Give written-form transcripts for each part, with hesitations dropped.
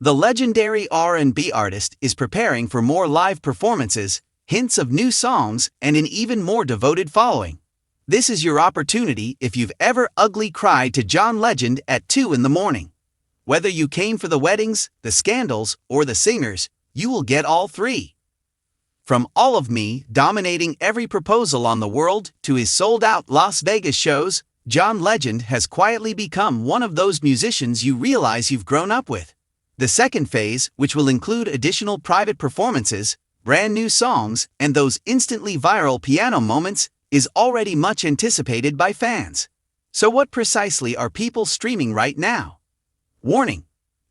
The legendary R&B artist is preparing for more live performances, hints of new songs, and an even more devoted following. This is your opportunity if you've ever ugly cried to John Legend at 2 in the morning. Whether you came for the weddings, the scandals, or the singers, you will get all three. From All of Me dominating every proposal on the world to his sold-out Las Vegas shows, John Legend has quietly become one of those musicians you realize you've grown up with. The second phase, which will include additional private performances, brand new songs, and those instantly viral piano moments, is already much anticipated by fans. So what precisely are people streaming right now? Warning: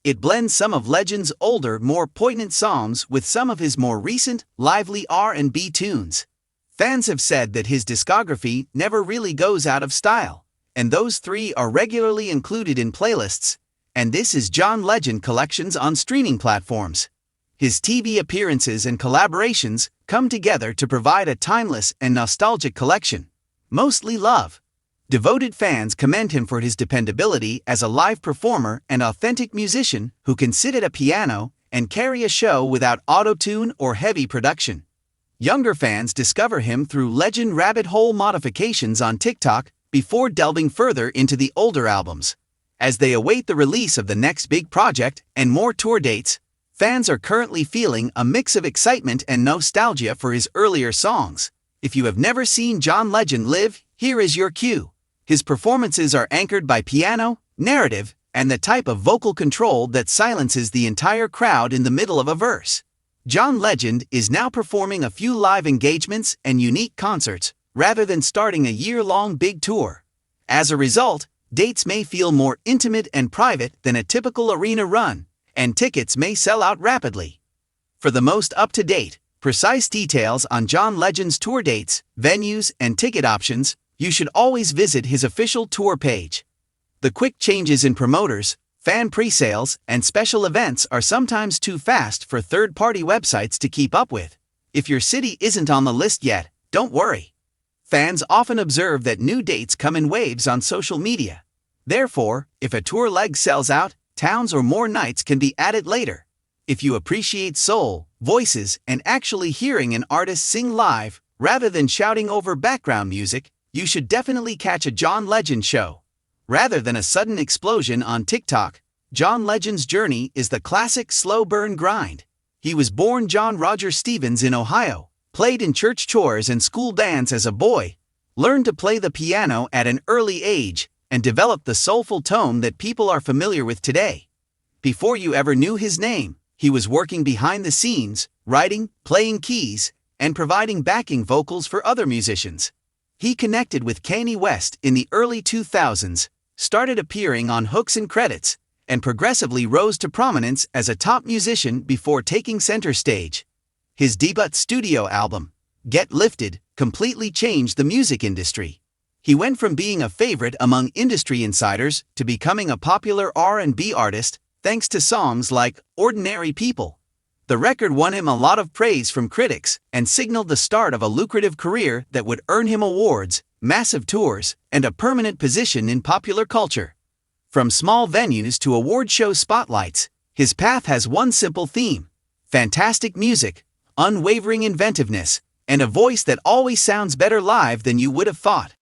it blends some of Legend's older, more poignant songs with some of his more recent, lively R&B tunes. Fans have said that his discography never really goes out of style, and those three are regularly included in playlists, and this is John Legend collections on streaming platforms. His TV appearances and collaborations come together to provide a timeless and nostalgic collection. Mostly love. Devoted fans commend him for his dependability as a live performer and authentic musician who can sit at a piano and carry a show without auto-tune or heavy production. Younger fans discover him through Legend rabbit hole modifications on TikTok before delving further into the older albums. As they await the release of the next big project and more tour dates, fans are currently feeling a mix of excitement and nostalgia for his earlier songs. If you have never seen John Legend live, here is your cue. His performances are anchored by piano, narrative, and the type of vocal control that silences the entire crowd in the middle of a verse. John Legend is now performing a few live engagements and unique concerts, rather than starting a year-long big tour. As a result, dates may feel more intimate and private than a typical arena run, and tickets may sell out rapidly. For the most up-to-date, precise details on John Legend's tour dates, venues, and ticket options, you should always visit his official tour page. The quick changes in promoters, fan pre-sales, and special events are sometimes too fast for third-party websites to keep up with. If your city isn't on the list yet, don't worry. Fans often observe that new dates come in waves on social media. Therefore, if a tour leg sells out, towns or more nights can be added later. If you appreciate soul, voices, and actually hearing an artist sing live, rather than shouting over background music, you should definitely catch a John Legend show. Rather than a sudden explosion on TikTok, John Legend's journey is the classic slow burn grind. He was born John Roger Stevens in Ohio, played in church chores and school bands as a boy, learned to play the piano at an early age, and developed the soulful tone that people are familiar with today. Before you ever knew his name, he was working behind the scenes, writing, playing keys, and providing backing vocals for other musicians. He connected with Kanye West in the early 2000s, started appearing on hooks and credits, and progressively rose to prominence as a top musician before taking center stage. His debut studio album, Get Lifted, completely changed the music industry. He went from being a favorite among industry insiders to becoming a popular R&B artist thanks to songs like Ordinary People. The record won him a lot of praise from critics and signaled the start of a lucrative career that would earn him awards, massive tours, and a permanent position in popular culture. From small venues to award show spotlights, his path has one simple theme: fantastic music, unwavering inventiveness, and a voice that always sounds better live than you would have thought.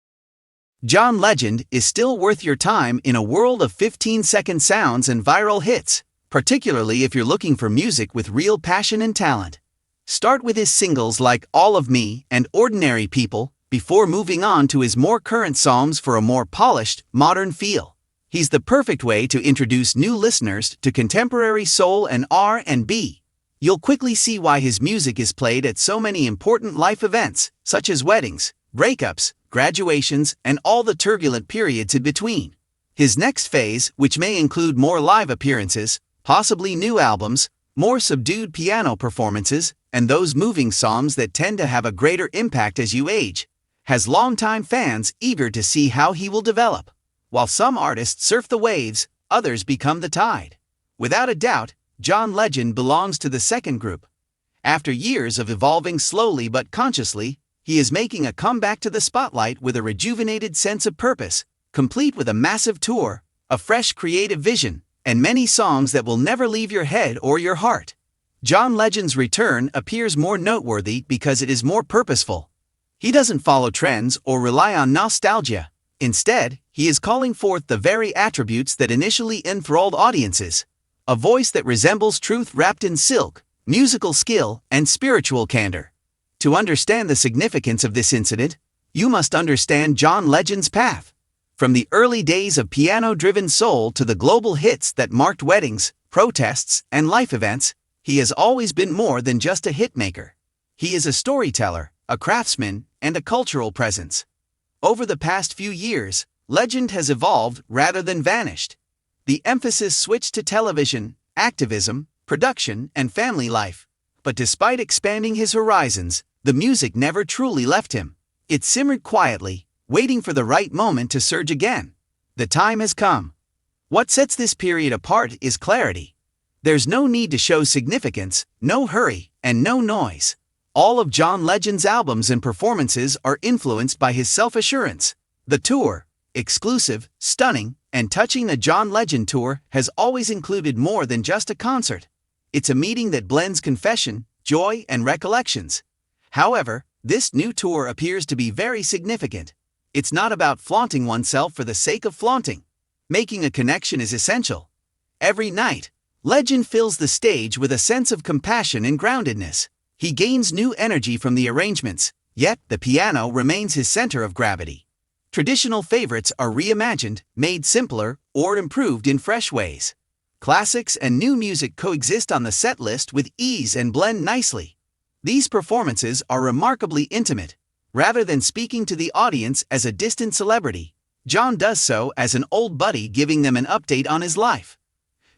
John Legend is still worth your time in a world of 15-second sounds and viral hits, particularly if you're looking for music with real passion and talent. Start with his singles like All of Me and Ordinary People, before moving on to his more current songs for a more polished, modern feel. He's the perfect way to introduce new listeners to contemporary soul and R&B. You'll quickly see why his music is played at so many important life events, such as weddings, breakups, graduations, and all the turbulent periods in between. His next phase, which may include more live appearances, possibly new albums, more subdued piano performances, and those moving songs that tend to have a greater impact as you age, has longtime fans eager to see how he will develop. While some artists surf the waves, others become the tide. Without a doubt, John Legend belongs to the second group. After years of evolving slowly but consciously, he is making a comeback to the spotlight with a rejuvenated sense of purpose, complete with a massive tour, a fresh creative vision, and many songs that will never leave your head or your heart. John Legend's return appears more noteworthy because it is more purposeful. He doesn't follow trends or rely on nostalgia. Instead, he is calling forth the very attributes that initially enthralled audiences. A voice that resembles truth wrapped in silk, musical skill, and spiritual candor. To understand the significance of this incident, you must understand John Legend's path. From the early days of piano-driven soul to the global hits that marked weddings, protests, and life events, he has always been more than just a hitmaker. He is a storyteller, a craftsman, and a cultural presence. Over the past few years, Legend has evolved rather than vanished. The emphasis switched to television, activism, production, and family life. But despite expanding his horizons, the music never truly left him. It simmered quietly, waiting for the right moment to surge again. The time has come. What sets this period apart is clarity. There's no need to show significance, no hurry, and no noise. All of John Legend's albums and performances are influenced by his self-assurance. The tour, exclusive, stunning, and touching. The John Legend Tour has always included more than just a concert. It's a meeting that blends confession, joy, and recollections. However, this new tour appears to be very significant. It's not about flaunting oneself for the sake of flaunting. Making a connection is essential. Every night, Legend fills the stage with a sense of compassion and groundedness. He gains new energy from the arrangements, yet the piano remains his center of gravity. Traditional favorites are reimagined, made simpler, or improved in fresh ways. Classics and new music coexist on the set list with ease and blend nicely. These performances are remarkably intimate. Rather than speaking to the audience as a distant celebrity, John does so as an old buddy giving them an update on his life.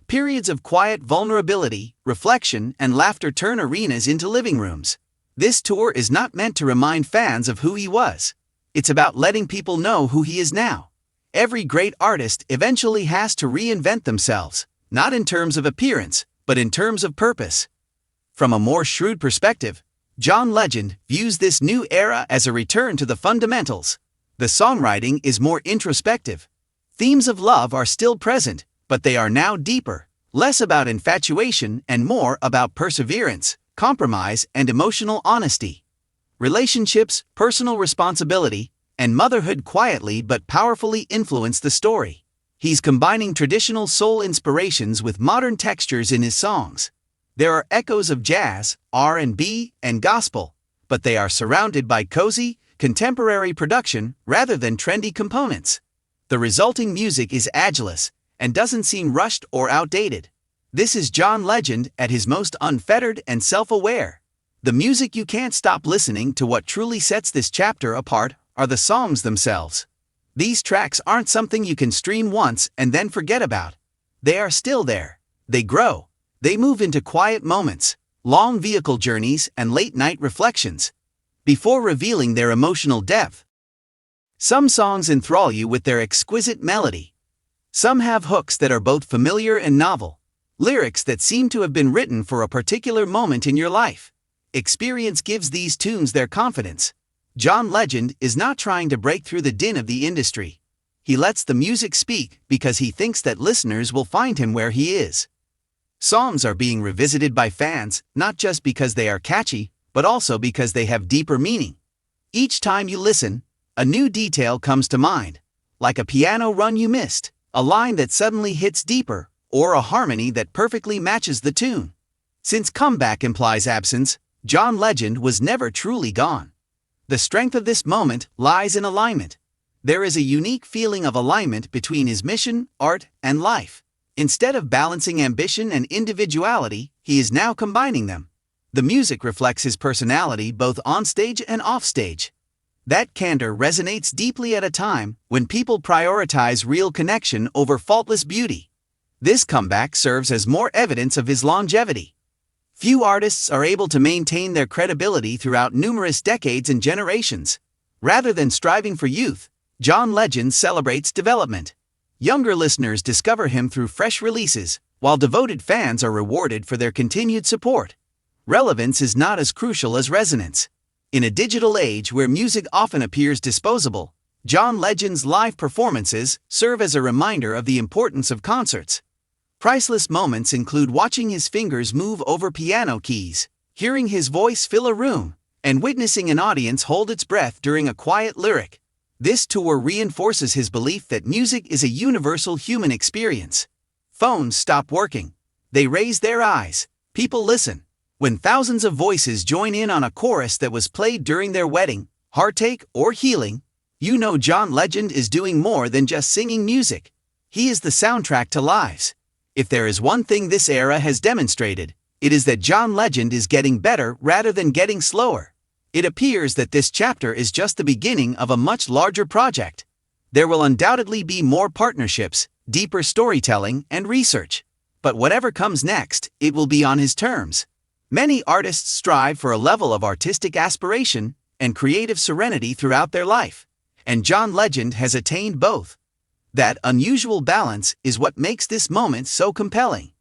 Periods of quiet vulnerability, reflection, and laughter turn arenas into living rooms. This tour is not meant to remind fans of who he was. It's about letting people know who he is now. Every great artist eventually has to reinvent themselves, not in terms of appearance, but in terms of purpose. From a more shrewd perspective, John Legend views this new era as a return to the fundamentals. The songwriting is more introspective. Themes of love are still present, but they are now deeper, less about infatuation and more about perseverance, compromise, and emotional honesty. Relationships, personal responsibility, and motherhood quietly but powerfully influence the story. He's combining traditional soul inspirations with modern textures in his songs. There are echoes of jazz, R&B, and gospel, but they are surrounded by cozy, contemporary production rather than trendy components. The resulting music is ageless and doesn't seem rushed or outdated. This is John Legend at his most unfettered and self-aware. The music you can't stop listening to. What truly sets this chapter apart are the songs themselves. These tracks aren't something you can stream once and then forget about. They are still there. They grow. They move into quiet moments, long vehicle journeys, and late-night reflections, before revealing their emotional depth. Some songs enthrall you with their exquisite melody. Some have hooks that are both familiar and novel, lyrics that seem to have been written for a particular moment in your life. Experience gives these tunes their confidence. John Legend is not trying to break through the din of the industry. He lets the music speak because he thinks that listeners will find him where he is. Songs are being revisited by fans, not just because they are catchy, but also because they have deeper meaning. Each time you listen, a new detail comes to mind, like a piano run you missed, a line that suddenly hits deeper, or a harmony that perfectly matches the tune. Since comeback implies absence, John Legend was never truly gone. The strength of this moment lies in alignment. There is a unique feeling of alignment between his mission, art, and life. Instead of balancing ambition and individuality, he is now combining them. The music reflects his personality both onstage and offstage. That candor resonates deeply at a time when people prioritize real connection over faultless beauty. This comeback serves as more evidence of his longevity. Few artists are able to maintain their credibility throughout numerous decades and generations. Rather than striving for youth, John Legend celebrates development. Younger listeners discover him through fresh releases, while devoted fans are rewarded for their continued support. Relevance is not as crucial as resonance. In a digital age where music often appears disposable, John Legend's live performances serve as a reminder of the importance of concerts. Priceless moments include watching his fingers move over piano keys, hearing his voice fill a room, and witnessing an audience hold its breath during a quiet lyric. This tour reinforces his belief that music is a universal human experience. Phones stop working. They raise their eyes. People listen. When thousands of voices join in on a chorus that was played during their wedding, heartache, or healing, you know John Legend is doing more than just singing music. He is the soundtrack to lives. If there is one thing this era has demonstrated, it is that John Legend is getting better rather than getting slower. It appears that this chapter is just the beginning of a much larger project. There will undoubtedly be more partnerships, deeper storytelling, and research. But whatever comes next, it will be on his terms. Many artists strive for a level of artistic aspiration and creative serenity throughout their life, and John Legend has attained both. That unusual balance is what makes this moment so compelling.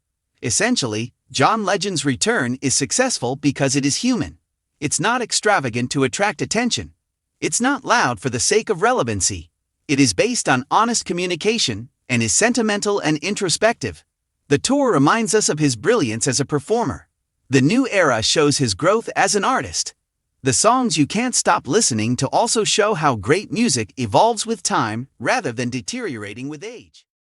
Essentially, John Legend's return is successful because it is human. It's not extravagant to attract attention. It's not loud for the sake of relevancy. It is based on honest communication and is sentimental and introspective. The tour reminds us of his brilliance as a performer. The new era shows his growth as an artist. The songs you can't stop listening to also show how great music evolves with time rather than deteriorating with age.